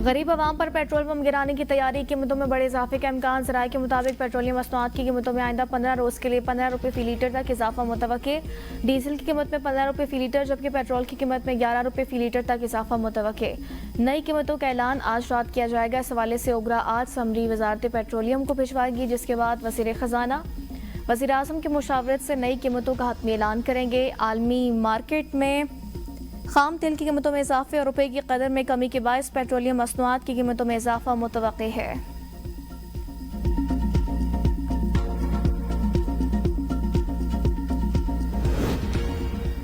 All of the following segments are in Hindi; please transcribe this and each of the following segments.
गरीब आवाम पर पेट्रोल पंप गिराने की तैयारी, कीमतों में बड़े इजाफे का इम्कान। ज़राए के मुताबिक पेट्रोलियम मसनूआत की कीमतों में आइंदा 15 रोज़ के लिए 15 रुपये फ़ी लीटर तक इजाफा मुतवक्के। डीजल की कीमत में 15 रुपये फ़ी लीटर जबकि पेट्रोल की कीमत में 11 रुपये फ़ी लीटर तक इजाफा मुतवक्के। नई कीमतों का ऐलान आज रात किया जाएगा। इस हवाले से ओगरा आज समरी वजारत पेट्रोलियम को भिजवाएगी, जिसके बाद वज़ीर ख़जाना वज़ीर आज़म की मुशावरत से नई कीमतों का हतमी ऐलान करेंगे। आलमी मार्केट में खाम तेल की कीमतों में इजाफे और रुपये की कदर में कमी के बायस पेट्रोलियम मसनूआत की कीमतों में इजाफा मुतवक्के है।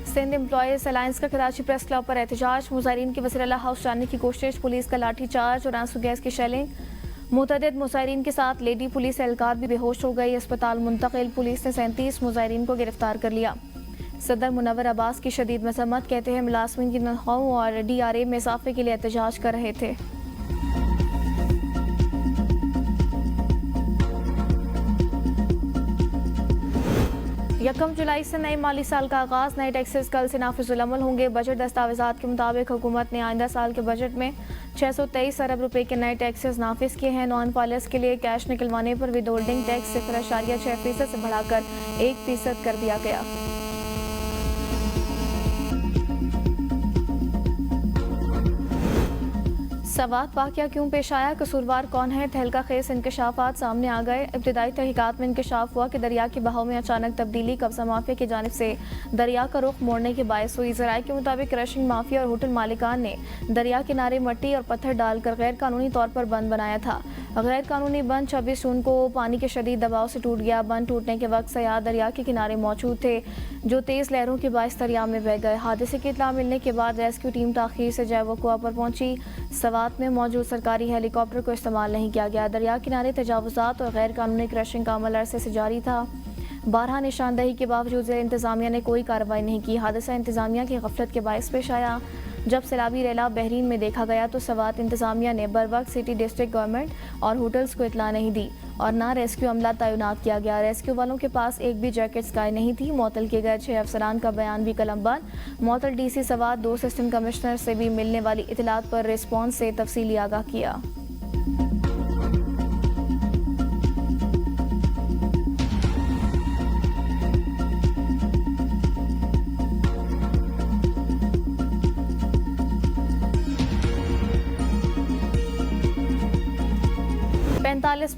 सिंध एम्प्लॉयज अलायंस का कराची प्रेस क्लब पर एहतजाज। मुजाहिरीन की वज़ीर आला हाउस जाने की कोशिश, पुलिस का लाठी चार्ज और आंसू गैस की शेलिंग। मुतअद्दिद मुजाहिरीन के साथ लेडी पुलिस एहलकार भी बेहोश हो गई, अस्पताल मुंतकिल। पुलिस ने 37 मुजाहिरीन को गिरफ्तार कर लिया। सदर मुनव्वर अब्बास की शदीद मजम्मत, कहते हैं मुलाजमीन की तनख्वाहों और DRA में इजाफे के लिए एहतजाज कर रहे थे। यकम जुलाई से नए माली साल का आगाज, नए टैक्सेस कल से नाफिजुल अमल होंगे। बजट दस्तावेजात के मुताबिक हुकूमत ने आइंदा साल के बजट में 623 अरब रुपए के नए टैक्सेस नाफिज किए हैं। नॉन फाइलर्स के लिए कैश निकलवाने पर विदहोल्डिंग टैक्स 0.6% से बढ़ाकर 1% कर दिया गया। सवात वाक़या क्यों पेश आया, कसूरवार कौन है, तहलका खेस इंकशाफात सामने आ गए। इब्तिदाई तहकीकात में इंकशाफ हुआ कि दरिया के बहाव में अचानक तब्दीली कब्जा माफिया की जानिब से दरिया का रुख मोड़ने के बायस हुई। ज़राए के मुताबिक क्रशिंग माफिया और होटल मालिकान ने दरिया किनारे मट्टी और पत्थर डालकर गैर कानूनी तौर पर बंद बनाया था। गैर कानूनी बंद 26 जून को पानी के शदीद दबाव से टूट गया। बंद टूटने के वक्त सयाह दरिया के किनारे मौजूद थे, जो तेज़ लहरों के बायस दरिया में बह गए। हादसे की इत्तला मिलने के बाद रेस्क्यू टीम ताख़ीर से जय वक़ुआ पर पहुंची। सवात में मौजूद सरकारी हेलीकॉप्टर को इस्तेमाल नहीं किया गया। दरिया किनारे तजावुज़ात और गैर कानूनी क्रशिंग का अमल अरसे से जारी था। 12 निशानदही के बावजूद ज़िला इंतज़ामिया ने कोई कार्रवाई नहीं की। हादसा इंतज़ामिया की गफलत के बायस पेश आया। जब सैलाबी रैला बहरीन में देखा गया तो सवात इंतज़ामिया ने बर वक्त सिटी डिस्ट्रिक्ट गवर्नमेंट और होटल्स को इतला नहीं दी और ना रेस्क्यू अमला तैनात किया गया। रेस्क्यू वालों के पास एक भी जैकेट स्काई नहीं थी। मुअत्तल किए गए 6 अफसरान का बयान भी कलमबंद। मुअत्तल DC सवात 2 असिस्टेंट कमिश्नर से भी मिलने वाली इतलात पर रिस्पॉन्स से तफसीली आगाह किया।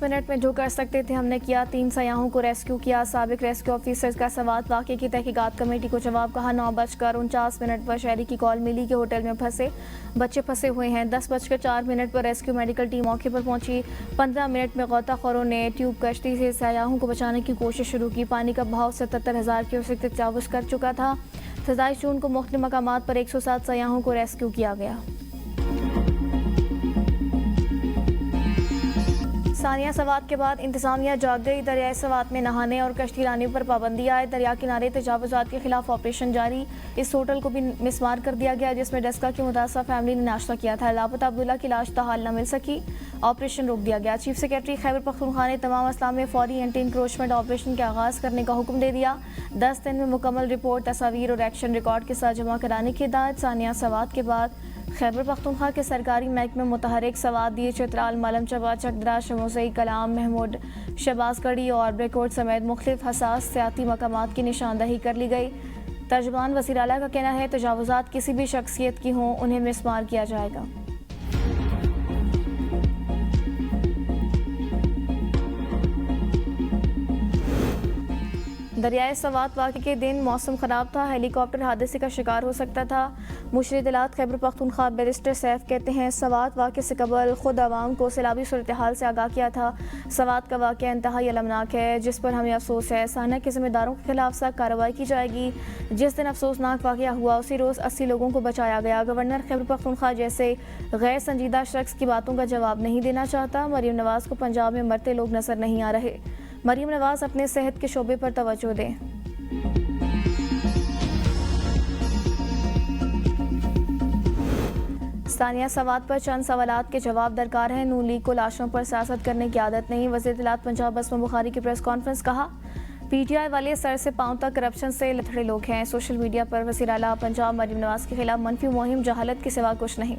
मिनट में जो कर सकते थे हमने किया। 3 सयाहों को रेस्क्यू किया। साबिक रेस्क्यू ऑफिसर्स का सवात वाक़े की तहकीकात कमेटी को जवाब कहा। 9:49 पर शहरी की कॉल मिली कि होटल में फंसे बच्चे फंसे हुए हैं। 10:04 पर रेस्क्यू मेडिकल टीम मौके पर पहुंची। 15 मिनट में गौताखोरों ने ट्यूब कश्ती से सयाहों को बचाने की कोशिश शुरू की। पानी का बहाव 77,000 क्यूसेक तक तजावुज कर चुका था। 27 जून को मुख्तलिफ मकामात पर 107 सयाहों को रेस्क्यू किया गया। सानिया सवात के बाद इंतजामिया जाग गई। दरियाए सवात में नहाने और कश्ती लाने पर पाबंदी आए। दरिया किनारे तजावुजात के खिलाफ ऑपरेशन जारी। इस होटल को भी मिसमार कर दिया गया जिसमें डस्का की मुतासर फैमिली ने नाश्ता किया था। लापता अब्दुल्ला की लाश ताहाल न मिल सकी, ऑपरेशन रोक दिया गया। चीफ सेक्रेटरी खैबर पख्तूनख्वा ने तमाम अजला में फौरी एंटी इंक्रोचमेंट ऑपरेशन के आगाज़ करने का हुक्म दे दिया। 10 दिन में मुकम्मल रिपोर्ट, तस्वीर और एक्शन रिकॉर्ड के साथ जमा कराने की हिदायत। सानिया सवात के बाद खैबर पख्तूनख्वा के सरकारी महकमे मुतहरिक सवात दिए, चित्राल, मालम चबा, चकदरा, शमोसई, कलाम, महमूद, शहबाजगढ़ी और ब्रेकआउट समेत मुख्तलिफ हसास सियाती मकामात की निशानदही कर ली गई। तर्जुमान वज़ीर आला का कहना है तजावुजात किसी भी शख्सियत की हों उन्हें मिसमार किया जाएगा। दरियाए सवात वाक़े के दिन मौसम ख़राब था। हेलीकॉप्टर हादसे का शिकार हो सकता था। मुशीर इत्तलात खैबर पख्तूनख्वा बैरिस्टर सैफ कहते हैं सवात वाक़े से कबल खुद आवाम को सैलाबी सूरत हाल से आगाह किया था। सवात का वाक़या इंतहाई अलमनाक है जिस पर हमें अफसोस है। सानिया के ज़िम्मेदारों के खिलाफ सख्त कार्रवाई की जाएगी। जिस दिन अफसोसनाक वाक़या हुआ उसी रोज़ 80 लोगों को बचाया गया। गवर्नर खैबर पख्तूनख्वा जैसे गैर संजीदा शख्स की बातों का जवाब नहीं देना चाहता। मरीम नवाज को पंजाब में मरते लोग नजर नहीं आ रहे। मरीम नवाज अपने सेहत के शोबे पर तवज्जो दें। सानिया सवात पर चंद सवालात के जवाब दरकार हैं। नून लीग को लाशों पर सियासत करने की आदत नहीं। वज़ीर इत्तलात पंजाब असमा बुखारी की प्रेस कॉन्फ्रेंस, कहा PTI वाले सर से पांव तक करप्शन से लथड़े लोग हैं। सोशल मीडिया पर वज़ीर आला पंजाब मरीम नवाज के खिलाफ मनफी मुहिम जहालत के सिवा कुछ नहीं।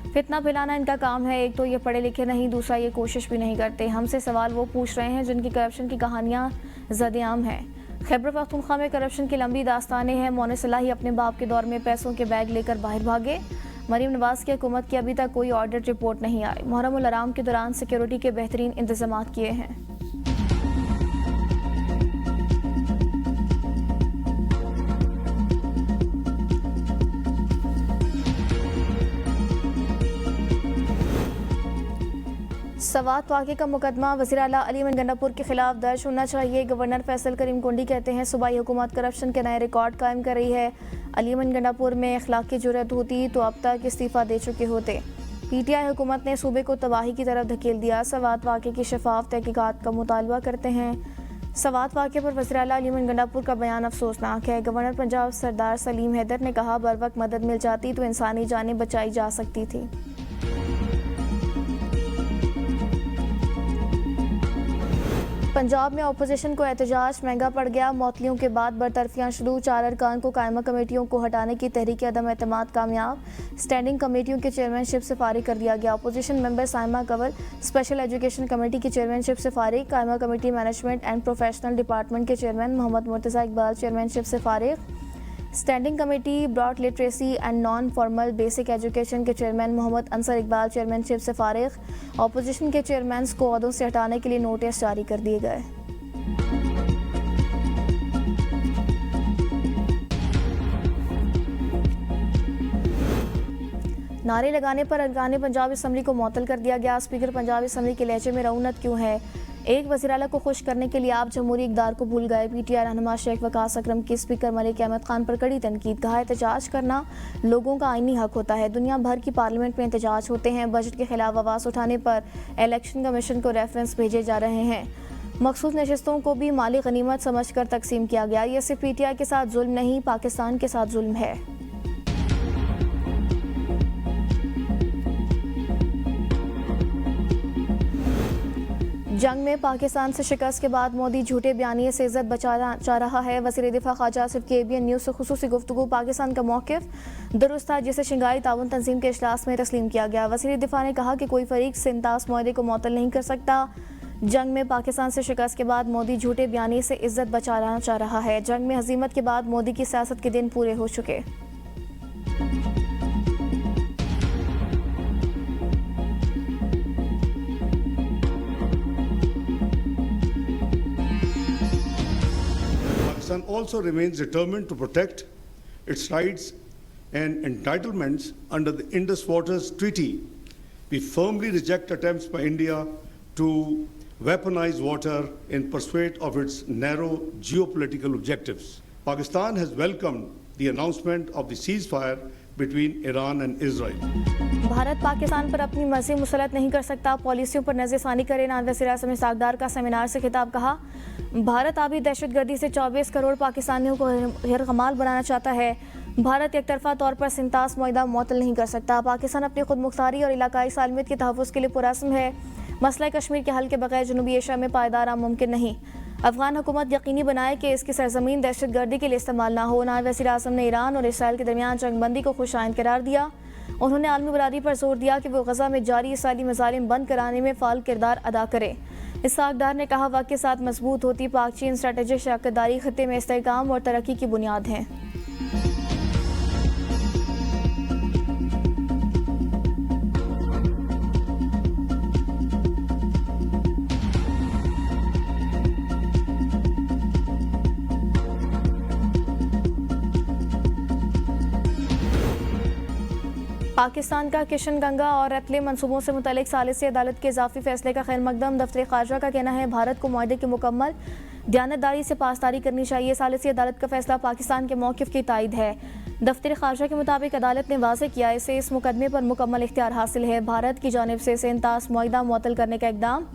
फितना फैलाना इनका काम है। एक तो ये पढ़े लिखे नहीं, दूसरा ये कोशिश भी नहीं करते। हमसे सवाल वो पूछ रहे हैं जिनकी करप्शन की कहानियाँ ज़द-ए-आम हैं। खैबर पख्तूनख्वा में करप्शन की लंबी दास्तानें हैं। मौन सलाही अपने बाप के दौर में पैसों के बैग लेकर बाहर भागे। मरीम नवाज की हुकूमत की अभी तक कोई ऑडिट रिपोर्ट नहीं आई। मुहर्रम उल हराम के दौरान सिक्योरिटी के बेहतरीन इंतजाम किए हैं। सवात वाक़े का मुकदमा वज़ीर आला अलीमन गंडापुर के खिलाफ दर्ज होना चाहिए। गवर्नर फैसल करीम कुंडी कहते हैं सूबाई हुकूमत करप्शन के नए रिकॉर्ड कायम कर रही है। अलीमन गंडापुर में अखलाकी जुर्रत होती तो अब तक इस्तीफ़ा दे चुके होते। PTI हुकूमत ने सूबे को तबाही की तरफ धकेल दिया। सवात वाक़े की शफाफ तहकीकात का मुतालबा करते हैं। सवात वाक़े पर वज़ीर आला अलीमन गंडापुर का बयान अफसोसनाक है। गवर्नर पंजाब सरदार सलीम हैदर ने कहा, बर वक्त मदद मिल जाती तो इंसानी जानें बचाई जा सकती थी। पंजाब में अपोजिशन को एहतजाज महंगा पड़ गया। मौतलियों के बाद बरतरफियां शुरू। 4 अरकान को कायमा कमेटियों को हटाने की तहरीक अदम एतमाद कामयाब। स्टैंडिंग कमेटियों की चेयरमैनशिप से फारिग कर दिया गया। Opposition member Saima Kanwal special education committee की चेयरमैनशिप से फारिग। कायमा committee management and professional department के चेयरमैन मोहम्मद मुर्तज़ा इकबाल चेयरमैनशिप से फारिग। Standing committee broad literacy and non formal basic education के चेयरमैन मोहम्मद अंसर इकबाल चेयरमैनशिप से फारिग। अपोजिशन के चेयरमैन को ओहदों से हटाने के लिए नोटिस जारी कर दिए गए। नारे लगाने पर अरकान पंजाब असम्बली को मुअत्तल कर दिया गया। स्पीकर पंजाब असम्बली के लहजे में रऊनत क्यों है? एक वज़ीर आला को खुश करने के लिए आप जमहूरी इक़दार को भूल गए। PTI रहनुमा शेख वकास अकरम की स्पीकर मलिक अहमद खान पर कड़ी तनकीद। कहा, एहतजाज करना लोगों का आईनी हक होता है। दुनिया भर की पार्लियामेंट में एहतजाज होते हैं। बजट के खिलाफ आवाज़ उठाने पर इलेक्शन कमीशन को रेफरेंस भेजे जा रहे हैं। मखसूस नशस्तों को भी माली गनीमत समझकर तकसीम किया गया। ये सिर्फ PTI के साथ जुल्म नहीं, पाकिस्तान के साथ जुल्म है। जंग में पाकिस्तान से शिकस्त के बाद मोदी झूठे बयानिए से इज्जत बचाना चाह रहा है। वज़ीर दिफा ख्वाजा आसिफ की ABN न्यूज़ से खुसूसी गुफ्तगू। पाकिस्तान का मौक़िफ़ दुरुस्त था जिसे शंघाई ताउन तंजीम के इजलास में तस्लीम किया गया। वज़ीर दिफा ने कहा कि कोई फरीक सिंतास मुआहदे को मुअत्तल नहीं कर सकता। जंग में पाकिस्तान से शिकस्त के बाद मोदी झूठे बयानिए से इज्जत बचाना चाह रहा है। जंग में हज़ीमत के बाद मोदी की सियासत के दिन पूरे हो चुके। Pakistan also remains determined to protect its rights and entitlements under the Indus Waters Treaty. We firmly reject attempts by India to weaponize water in pursuit of its narrow geopolitical objectives. Pakistan has welcomed the announcement of the ceasefire between Iran and Israel. Bharat Pakistan पर अपनी मर्जी मुसलत नहीं कर सकता। पॉलिसियों पर नज़रसानी करे। नायब वज़ीर आज़म इस्हाक़ का सेमिनार से खिताब। कहा, भारत आबी दहशतगर्दी से 24 करोड़ पाकिस्तानियों को गैरकमाल बनाना चाहता है। भारत एक तरफा तौर पर सिंतास मुआहदा मुअत्तल नहीं कर सकता। पाकिस्तान अपनी खुद मुख्तारी और इलाकाई सालमियत के तहफ़्फ़ुज़ के लिए पुरअज़्म है। मसला कश्मीर के हल के बगैर जनूबी एशिया में पायदार अमन मुमकिन नहीं। अफगान हुकूमत यकीनी बनाए कि इसकी सरजमीन दहशतगर्दी के लिए इस्तेमाल ना हो। नायब वज़ीर आज़म ने ईरान और इसराइल के दरमियान जंगबंदी को खुशाइंद करार दिया। उन्होंने आलमी बरादरी पर जोर दिया कि वो गज़ा में जारी इसराइली मज़ालिम बंद कराने में फ़ाल किरदार अदा करे। इस्हाक़ ने कहा, वक्त के साथ मजबूत होती पाक चीन स्ट्रेटेजिक शराकतदारी खत्ते में इस्तेहकाम और तरक्की की बुनियाद है। पाकिस्तान का किशन गंगा और रतले मनसूबों से मुतल्लिक सालिसी अदालत के इजाफी फैसले का खैर मकदम। दफ्तर ख़ारजा का कहना है, भारत को मुआहदे की मुकम्मल दयानतदारी से पासदारी करनी चाहिए। सालिसी अदालत का फैसला पाकिस्तान के मौक़िफ़ की तायद है। दफ्तर ख़ारजा के मुताबिक अदालत ने वाज़ेह किया, इसे इस मुकदमे पर मुकम्मल इख्तियार हासिल है। भारत की जानिब से सिंतास मुआहदा मुअत्तल करने का इक़दाम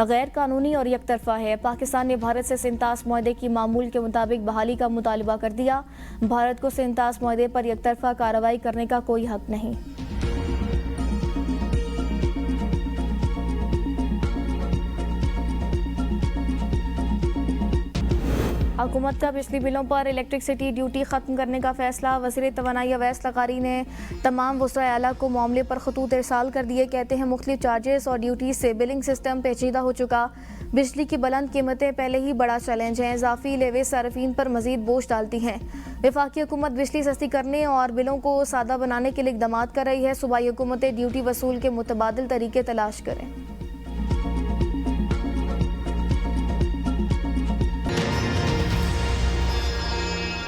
गैर कानूनी और एक तरफा है। पाकिस्तान ने भारत से सिंतास मुआहदे की मामूल के मुताबिक बहाली का मुतालबा कर दिया। भारत को सिंतास मुआहदे पर एक तरफा कार्रवाई करने का कोई हक नहीं। हुकूमत का बिजली बिलों पर इलेक्ट्रिसिटी ड्यूटी ख़त्म करने का फैसला। वज़ीर तवानाई अवैस लकारी ने तमाम वज़राए आला को मामले पर खतूत इरसाल कर दिए। कहते हैं मुख्तलिफ चार्जेस और ड्यूटीज से बिलिंग सिस्टम पेचीदा हो चुका। बिजली की बुलंद कीमतें पहले ही बड़ा चैलेंज हैं, इजाफी लेवे सार्फिन पर मजीद बोझ डालती हैं। वफाकी हुकूमत बिजली सस्ती करने और बिलों को सादा बनाने के लिए इक़दाम कर रही है। सूबाई हुकूमतें ड्यूटी वसूल के मुतबादिल तरीके तलाश करें।